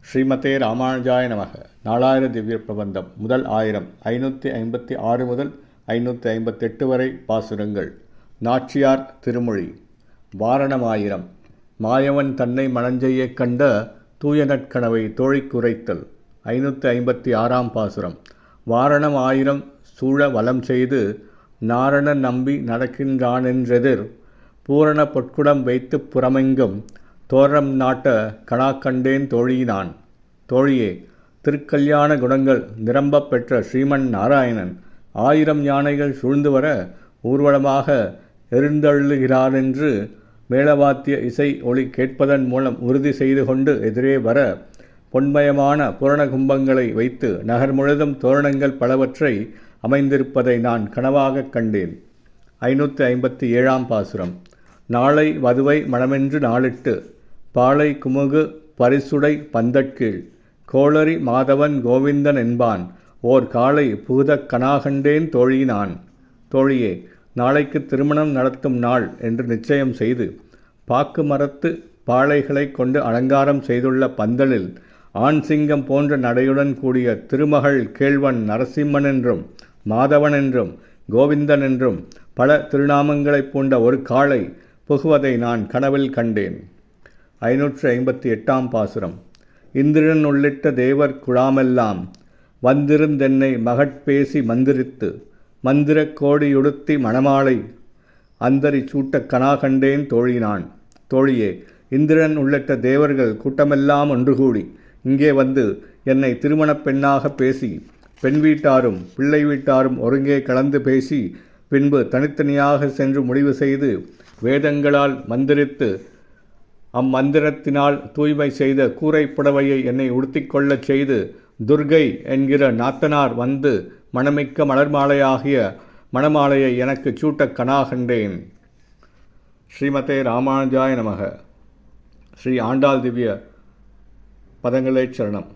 ஸ்ரீமதே ராமானுஜாய நமக. நாலாயிர திவ்ய பிரபந்தம் முதல் 1000 556 முதல் 558 வரை பாசுரங்கள். நாச்சியார் திருமொழி. வாரணமாயிரம். மாயவன் தன்னை மணஞ்செய்யக் கண்ட தூய நற்கனவை தோழிக்குரைத்தல். 556ஆம் பாசுரம். வாரணம் 1000 சூழ வலம் செய்து நாரண நம்பி நடக்கின்றானென்றெதிர் பூரண பொற்குடம் வைத்துப் புறமெங்கும் தோரணம் நாட்ட கணாக்கண்டேன் தோழியினான். தோழியே, திருக்கல்யாண குணங்கள் நிரம்பப் பெற்ற ஸ்ரீமன் நாராயணன் 1000 யானைகள் சூழ்ந்து வர ஊர்வலமாக எழுந்தருளுகிறாரென்று மேளவாத்திய இசை ஒளி கேட்பதன் மூலம் உறுதி செய்து கொண்டு எதிரே வர பொன்மயமான பூரண கும்பங்களை வைத்து நகர் முழுதும் தோரணங்கள் பலவற்றை அமைந்திருப்பதை நான் கனவாகக் கண்டேன். 557ஆம் பாசுரம். நாளை வதுவை மணமென்று நாளிட்டு பாளை குமுகு பரிசுடை பந்தட்கீழ் கோளரி மாதவன் கோவிந்தன் என்பான் ஓர் காளை புகுதக் கனாகண்டேன் தோழியினான். தோழியே, நாளைக்கு திருமணம் நடத்தும் நாள் என்று நிச்சயம் செய்து பாக்கு மரத்து பாளைகளைக் கொண்டு அலங்காரம் செய்துள்ள பந்தலில் ஆண் சிங்கம் போன்ற நடையுடன் கூடிய திருமகள் கேள்வன் நரசிம்மன் என்றும் மாதவன் என்றும் கோவிந்தன் என்றும் பல திருநாமங்களைப் பூண்ட ஒரு காளை புகுவதை நான் கனவில் கண்டேன். 558ஆம் பாசுரம். இந்திரன் உள்ளிட்ட தேவர் குழாமெல்லாம் வந்திருந்தென்னை மகட்பேசி மந்திரித்து மந்திரக் கோடியுடுத்தி மணமாலை அந்தரி சூட்டக் கனாகண்டேன் தோழினான். தோழியே, இந்திரன் உள்ளிட்ட தேவர்கள் கூட்டமெல்லாம் ஒன்று கூடி இங்கே வந்து என்னை திருமணப் பெண்ணாக பேசி பெண் வீட்டாரும் பிள்ளை வீட்டாரும் ஒருங்கே கலந்து பேசி பின்பு தனித்தனியாக சென்று முடிவு செய்து வேதங்களால் மந்திரித்து அம்மந்திரத்தினால் தூய்மை செய்த கூரை புடவையை என்னை உடுத்திக்கொள்ளச் செய்து துர்கை என்கிற நாத்தனார் வந்து மணமிக்க மலர்மாலையாகிய மணமாலையை எனக்கு சூட்டக் கனாகண்டேன். ஸ்ரீமதே ராமானுஜாய நமக. ஸ்ரீ ஆண்டாள் திவ்ய பதங்களே சரணம்.